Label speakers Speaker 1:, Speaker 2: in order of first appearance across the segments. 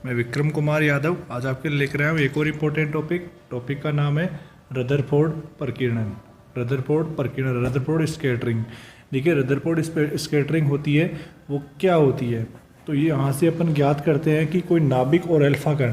Speaker 1: मैं विक्रम कुमार यादव आज आपके लिए लेकर आया हूँ एक और इम्पोर्टेंट टॉपिक का नाम है रदरफोर्ड प्रकीर्णन। Rutherford scattering. देखिए, रदरफोर्ड स्कैटरिंग होती है वो क्या होती है, तो ये यहाँ से अपन ज्ञात करते हैं कि कोई नाभिक और अल्फा कण,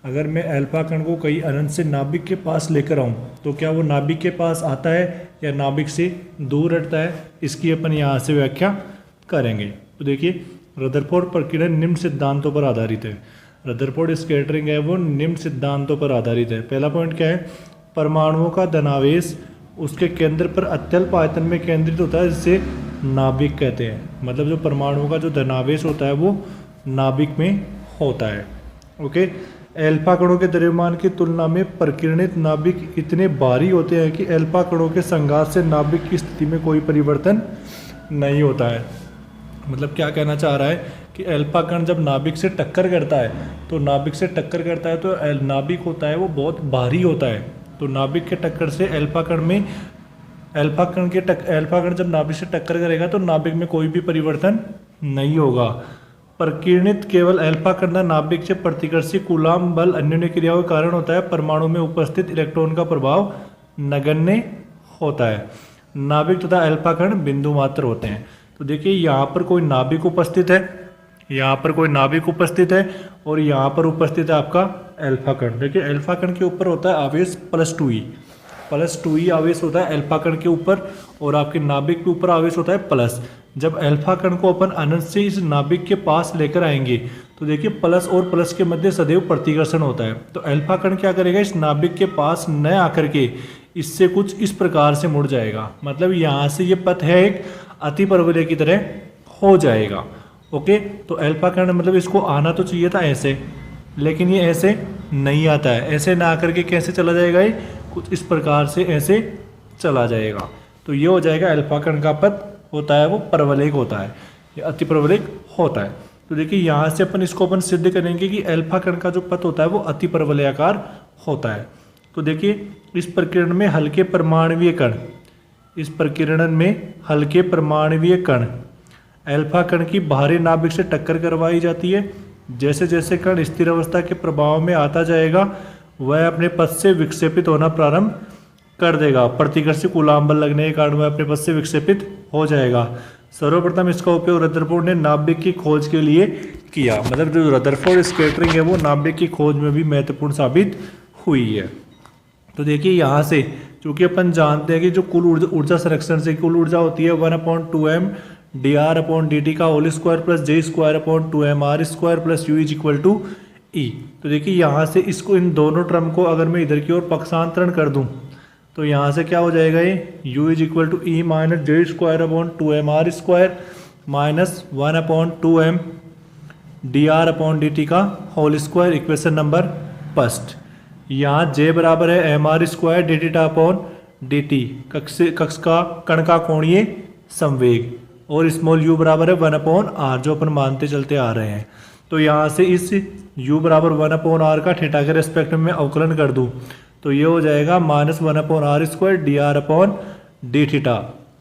Speaker 1: अगर मैं अल्फा कण को कई अनंत से नाभिक के पास लेकर आऊँ तो क्या वो नाभिक के पास आता है या नाभिक से दूर हटता है, इसकी अपन यहाँ से व्याख्या करेंगे। तो देखिए, रदरफोर्ड प्रकीर्णन निम्न सिद्धांतों पर आधारित है। रदरफोर्ड स्कैटरिंग है वो निम्न सिद्धांतों पर आधारित है। पहला पॉइंट क्या है, परमाणुओं का धनावेश उसके केंद्र पर अत्यल्प आयतन में केंद्रित होता है, जिसे नाभिक कहते हैं। मतलब जो परमाणुओं का जो धनावेश होता है वो नाभिक में होता है। ओके, अल्फा कणों के द्रव्यमान की तुलना में प्रकीर्णित नाभिक इतने भारी होते हैं कि अल्फा कणों के संघात से नाभिक की स्थिति में कोई परिवर्तन नहीं होता है। मतलब क्या कहना चाह रहा है कि अल्फा कण जब नाभिक से टक्कर करता है तो नाभिक होता है वो बहुत भारी होता है। तो नाभिक के टक्कर से अल्फा कण जब नाभिक से टक्कर करेगा तो नाभिक में कोई भी परिवर्तन नहीं होगा। प्रकीर्णित केवल अल्फा कण नाभिक से प्रतिकर्षी कूलाम बल अन्योन्य क्रियाओं के कारण होता है। परमाणु में उपस्थित इलेक्ट्रॉन का प्रभाव नगण्य होता है। नाभिक तथा अल्फा कण बिंदु मात्र होते हैं। तो देखिए, यहाँ पर कोई नाभिक उपस्थित है, और यहाँ पर उपस्थित है आपका अल्फा कण। देखिए, अल्फा कण के ऊपर होता है आवेश प्लस टू ई आवेश होता है अल्फा कण के ऊपर, और आपके नाभिक के ऊपर आवेश होता है प्लस। जब अल्फा कण को अपन अनंत से इस नाभिक के पास लेकर आएंगे तो देखिए, प्लस और प्लस के मध्य सदैव प्रतिकर्षण होता है। तो अल्फा कण क्या करेगा, इस नाभिक के पास न आकर के इससे कुछ इस प्रकार से मुड़ जाएगा। मतलब यहाँ से ये पथ है एक अति परवलय की तरह हो जाएगा। ओके, तो अल्फा कण मतलब इसको आना तो चाहिए था ऐसे, लेकिन ये ऐसे नहीं आता है। ऐसे ना आकर के कैसे चला जाएगा, ये कुछ इस प्रकार से ऐसे चला जाएगा। तो ये हो जाएगा अल्फा कण का पथ होता है वो परवलयिक होता है, ये अति परवलयिक होता है। तो देखिए, यहाँ से अपन सिद्ध करेंगे कि अल्फा कण का जो पथ होता है वो अति परवलयाकार होता है। तो देखिए, इस प्रकीर्णन में हल्के परमाणवीय कण अल्फा कण की बाहरी नाभिक से टक्कर करवाई जाती है। जैसे जैसे कण स्थिर अवस्था के प्रभाव में आता जाएगा वह अपने पथ से विक्षेपित होना प्रारंभ कर देगा। प्रतिकर्षी कूलाम बल लगने के कारण वह अपने पथ से विक्षेपित हो जाएगा। सर्वप्रथम इसका उपयोग रदरफोर्ड ने नाभिक की खोज के लिए किया। मतलब जो रदरफोर्ड स्कैटरिंग है वो नाभिक की खोज में भी महत्वपूर्ण साबित हुई है। तो देखिए, यहाँ से चूंकि अपन जानते हैं कि जो कुल ऊर्जा संरक्षण से कुल ऊर्जा होती है 1/2m dr/dt का whole square plus j²/2mr² plus u = E। तो देखिए, यहाँ से इसको इन दोनों टर्म को अगर मैं इधर की ओर पक्षांतरण कर दूँ तो यहाँ से क्या हो जाएगा, ये u = E - j²/2mr² minus 1/2m dr/dt का whole square. Equation number first. यहाँ j बराबर है mr² dθ/dt, कक्ष का कण का कोणीय संवेग, और स्मॉल u बराबर है 1/r, जो अपन मानते चलते आ रहे हैं। तो यहाँ से इस u बराबर 1/r का थीटा के रेस्पेक्ट में अवकलन कर दूँ तो ये हो जाएगा -1/r² dr/dθ।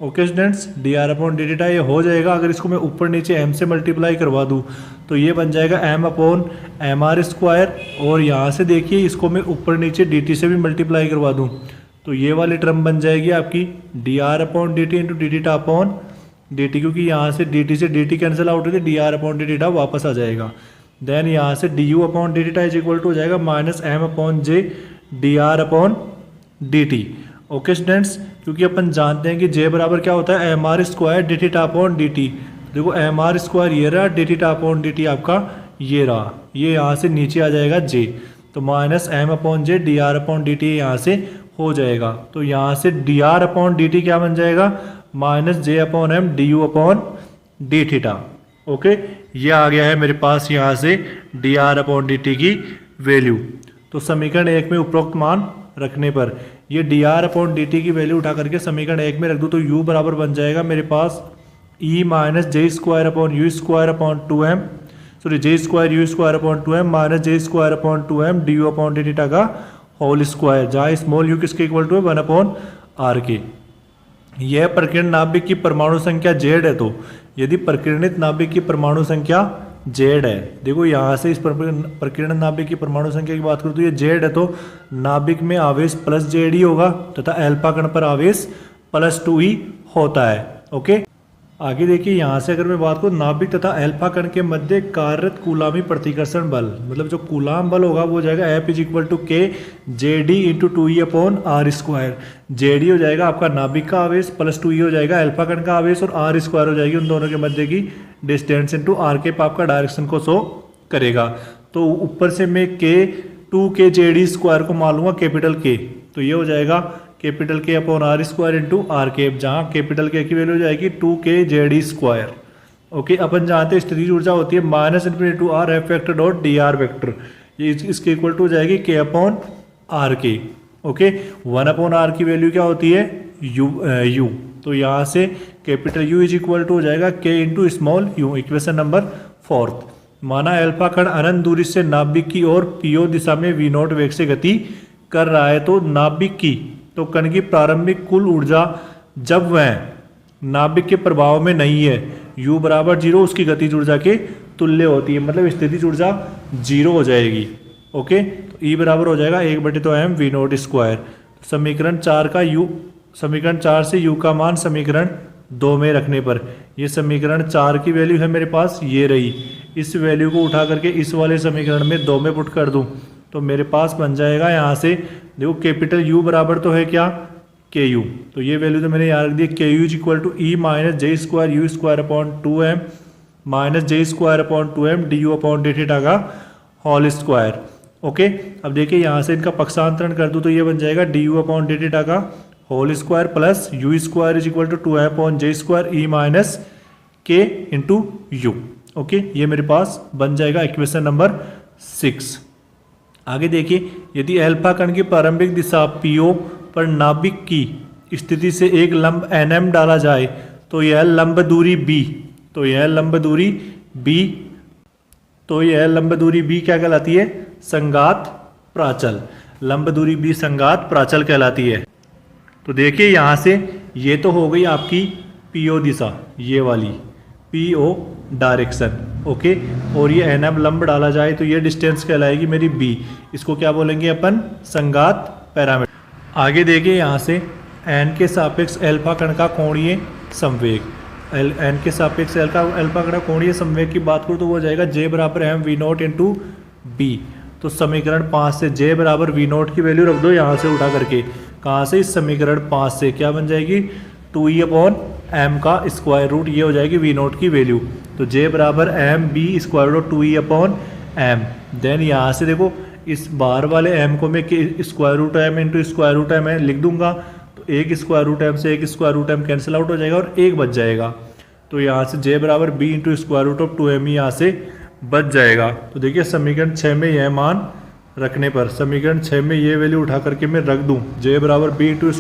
Speaker 1: Okay students, dr/dθ ये हो जाएगा। अगर इसको मैं ऊपर नीचे m से मल्टीप्लाई करवा दूँ तो ये बन जाएगा m/mr², और यहाँ से देखिए इसको मैं ऊपर नीचे dt से भी मल्टीप्लाई करवा दूँ तो ये वाली टर्म बन जाएगी आपकी dr/dt × dθ/dt, क्योंकि यहाँ से dt से dt कैंसिल आउट होती है, dr/dθ वापस आ जाएगा। देन यहाँ से du/dθ हो जाएगा -m/j dr/dt। ओके स्टूडेंट्स, क्योंकि अपन जानते हैं कि j बराबर क्या होता है mr² dθ/dt। देखो, mr² ये रहा, dθ/dt आपका ये रहा, ये यहाँ से नीचे आ जाएगा j, तो -m/j dr/dt यहाँ से हो जाएगा। तो यहाँ से dr/dt क्या बन जाएगा, -j/m du/dθ। ओके, ये आ गया है मेरे पास यहाँ से dr/dt की वैल्यू। तो समीकरण 1 में उपरोक्त मान रखने पर ये dr/dt की वैल्यू उठा करके समीकरण 1 में रख दूँ तो u बराबर बन जाएगा मेरे पास E - j²/u²/2m -j²u²/2m du/dθ का होल स्क्वायर, जहाँ स्मॉल u किसके इक्वल टू है 1/r के। यह प्रकीर्णन नाभिक की परमाणु संख्या Z है। तो यदि प्रकीर्णित नाभिक की परमाणु संख्या जेड है। देखो यहाँ से इस प्रकीर्णन नाभिक की परमाणु संख्या की बात करूँ तो ये जेड है, तो नाभिक में आवेश प्लस जेड ही होगा तथा अल्फा कण पर आवेश +2 ही होता है। ओके, आगे देखिए यहाँ से अगर मैं बात करूँ नाभिक तथा अल्फा कण के मध्य कार्यरत कूलामी प्रतिकर्षण बल, मतलब जो कूलाम बल होगा वो हो जाएगा F = K JD × 2E/r²। JD हो जाएगा आपका नाभिक का आवेश, +2E हो जाएगा अल्फा कण का आवेश, और r² हो जाएगी उन दोनों के मध्य की डिस्टेंस इंटू r के आपका डायरेक्शन को शो करेगा। तो ऊपर से मैं K 2KJD² को मान लूंगा कैपिटल K, तो ये हो जाएगा capital K/r² into R cap, जहाँ कैपिटल K की वैल्यू हो जाएगी 2KJD²। ओके, अपन जानते हैं स्थितिज ऊर्जा होती है -∞r/F∗.dr, ये इसके इक्वल टू हो जाएगी K/r। ओके, 1/r की वैल्यू क्या होती है U, तो यहाँ से capital U is equal to हो जाएगा K × small u। Equation number 4। माना अल्फा कण अनंत दूरी से नाभिक की ओर PO दिशा में V0 वेग से गति कर रहा है, तो नाभिक की तो कण की प्रारंभिक कुल ऊर्जा जब वह नाभिक के प्रभाव में नहीं है U = 0 उसकी गतिज ऊर्जा के तुल्य होती है, मतलब स्थितिज ऊर्जा 0 हो जाएगी। ओके, तो E बराबर हो जाएगा 1/m V0²। समीकरण 4 का U, समीकरण 4 से U का मान समीकरण 2 में रखने पर, ये समीकरण 4 की वैल्यू है मेरे पास ये रही, इस वैल्यू को उठा करके इस वाले समीकरण में 2 में पुट कर दूं तो मेरे पास बन जाएगा यहाँ से, देखो कैपिटल U बराबर तो है क्या KU, तो ये वैल्यू तो मैंने यहाँ रख दी KU = E - J²U²/2m -J²/2m du/dθ का होल स्क्वायर। ओके, अब देखिए यहाँ से इनका पक्षांतरण कर दूँ तो ये बन जाएगा du/dθ का whole square plus U² = 2m/J² E - K × U। Okay, ये मेरे पास बन जाएगा इक्वेशन नंबर 6। आगे देखिए, यदि अल्फा कण की प्रारंभिक दिशा PO पर नाभिक की स्थिति से एक लंब NM डाला जाए तो यह लंब दूरी B क्या कहलाती है, संघात प्राचल। लंब दूरी B संघात प्राचल कहलाती है। तो देखिए यहाँ से ये तो हो गई आपकी PO दिशा, ये वाली PO डायरेक्शन। ओके, और ये NM लंब डाला जाए तो ये डिस्टेंस कहलाएगी मेरी B, इसको क्या बोलेंगे अपन, संघात पैरामीटर। आगे देखिए यहाँ से n के सापेक्ष अल्फा कण का कोणीय संवेग, n के सापेक्ष अल्फा कण का कोणीय संवेग की बात करूँ तो वो हो जाएगा J = m V0 × B। तो समीकरण 5 से J = V0 की वैल्यू रख दो यहाँ से उठा करके, कहाँ से, इस समीकरण 5 से क्या बन जाएगी 2E/m का स्क्वायर रूट, ये हो जाएगी V0 की वैल्यू। तो J = m2E/m। देन यहाँ से देखो इस बाहर वाले m को मैं √m × √m लिख दूंगा, तो एक √m से एक √m कैंसिल आउट हो जाएगा और एक बच जाएगा। तो यहाँ से J = B × √2m यहाँ से बच जाएगा। तो देखिए समीकरण 6 में यह मान रखने पर, समीकरण 6 में ये वैल्यू उठा करके मैं रख दूँ J = B ×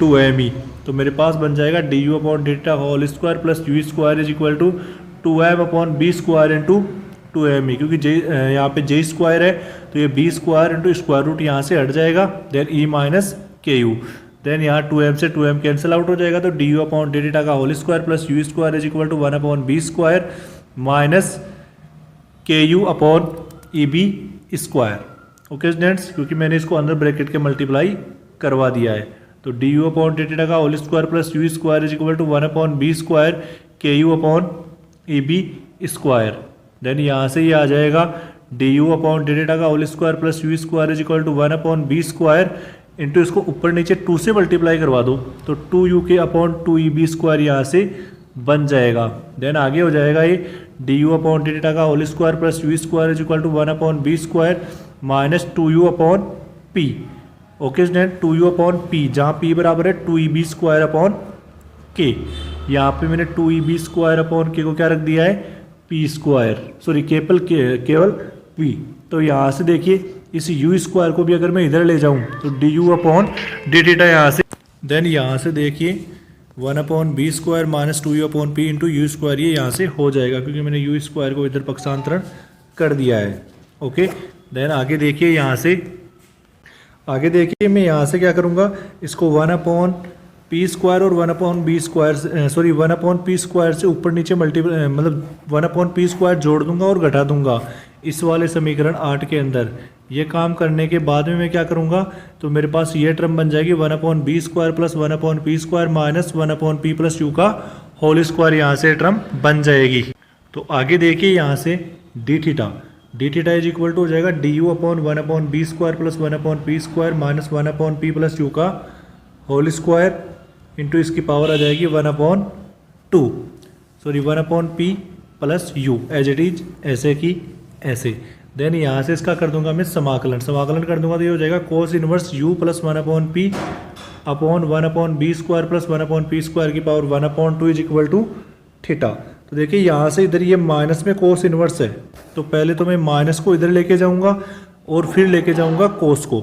Speaker 1: √2m, तो मेरे पास बन जाएगा du/dθ whole square plus U² = 2m/B² × 2m, क्योंकि यहाँ पे J² है तो ये B² × स्क्वायर रूट यहाँ से हट जाएगा, देन E - KU, देन यहाँ 2m से 2m कैंसिल आउट हो जाएगा, तो du/dθ का whole square plus U² = 1/B² -KU/EB²। Okay students, क्योंकि मैंने इसको अंदर ब्रैकेट के मल्टीप्लाई करवा दिया है, तो du/dθ का whole square plus U² = 1/B² KU/EB²। Then यहाँ से ये आ जाएगा du/dθ का whole square plus U² = 1/B² into इसको ऊपर नीचे 2 से मल्टीप्लाई करवा दो तो 2UK/2EB² यहाँ से बन जाएगा। देन आगे हो जाएगा ये du/dθ का whole square plus U² = 1/B² -2U/P। Okay student, 2U/P, जहाँ P बराबर है 2EB²/K। यहाँ पे मैंने 2EB²/K को क्या रख दिया है, P², सॉरी केवल P। तो यहाँ से देखिए इस U² को भी अगर मैं इधर ले जाऊँ तो du/dθ यहाँ से, देन यहाँ से देखिए 1/B² -2U/P इंटू U², ये यहाँ से हो जाएगा क्योंकि मैंने U² को इधर पक्षांतरण कर दिया है। ओके, देन आगे देखिए यहाँ से, मैं यहाँ से क्या करूँगा, इसको 1/B² पी स्क्वायर और 1/b² सॉरी 1/p² से ऊपर नीचे मल्टीपल मतलब 1/p² जोड़ दूंगा और घटा दूंगा इस वाले समीकरण 8 के अंदर। ये काम करने के बाद में मैं क्या करूँगा, तो मेरे पास ये टर्म बन जाएगी 1/b² plus 1/p² minus 1/p+u का होल स्क्वायर, यहाँ से टर्म बन जाएगी। तो आगे देखिए यहाँ से D theta is equal to हो जाएगा du/1/b² plus 1/p² minus 1/p+u का होल स्क्वायर इंटू इसकी पावर आ जाएगी 1/2 sorry 1/p+u as it is ऐसे की ऐसे। देन यहाँ से इसका कर दूंगा मैं समाकलन कर दूंगा तो ये हो जाएगा cos inverse u plus 1/p upon 1/b² plus 1/p² की power 1/2 is equal to theta. तो देखिए यहाँ से इधर ये माइनस में cos इनवर्स है, तो पहले तो मैं माइनस को इधर लेके जाऊँगा और फिर लेके जाऊँगा cos को।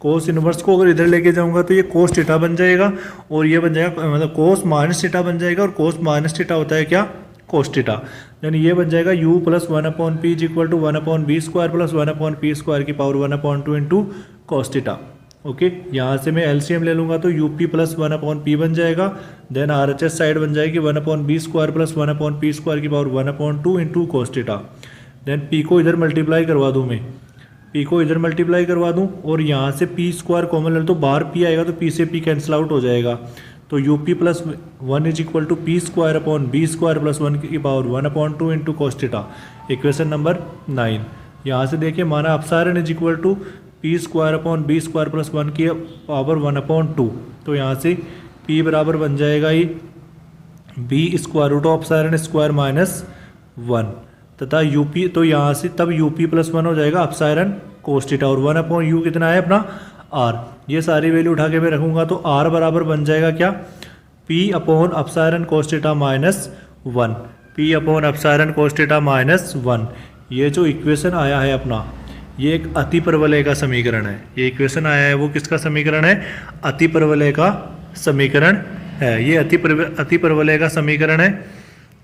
Speaker 1: cos इनवर्स को अगर इधर लेके जाऊँगा तो ये cos थीटा बन जाएगा और ये बन जाएगा मतलब cos माइनस थीटा बन जाएगा, और cos माइनस थीटा होता है क्या, cos थीटा। यानी ये बन जाएगा u plus 1/p is equal to 1/b² plus 1/p² की power 1/2 into cos theta. Okay, यहाँ से मैं एलसीएम ले लूँगा तो यूपी प्लस 1/p बन जाएगा। देन आरएचएस साइड बन जाएगी 1/b² प्लस 1/p² की power 1/2 into cos theta. Then p को इधर मल्टीप्लाई करवा दूँ मैं, p को इधर मल्टीप्लाई करवा दूँ और यहाँ से p² कॉमन ले तो बाहर p आएगा तो p से p कैंसिल आउट हो जाएगा। तो U P plus 1 is equal to p² upon b² plus 1 की power 1/2 into cos theta. Equation number 9। यहाँ से देखिए माना अपसारण is equal to p² upon b² plus 1 की पावर 1/2। तो यहाँ से p बराबर बन जाएगा ये b² अपसारण स्क्वायर माइनस 1 तथा यूपी, तो यहाँ से तब यूपी प्लस 1 हो जाएगा अपसारण cos थीटा और 1/u कितना है अपना r। ये सारी वैल्यू उठा के मैं रखूँगा तो r बराबर बन जाएगा क्या, p अपॉन अपसारण cos theta minus 1, p upon अपसारण cos थीटा माइनस 1। ये जो इक्वेशन आया है अपना, ये एक अतिपरवलय का समीकरण है। ये इक्वेशन आया है वो किसका समीकरण है, अतिपरवलय का समीकरण है। ये अतिपरवलय का समीकरण है।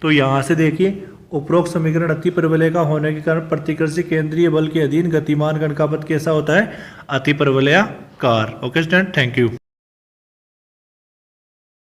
Speaker 1: तो यहाँ से देखिए उपरोक्त समीकरण अतिपरवलय का होने के कारण प्रतिकर्षी केंद्रीय बल के अधीन गतिमान कण का पथ कैसा होता है, अतिपरवलयाकार। Okay student, thank you.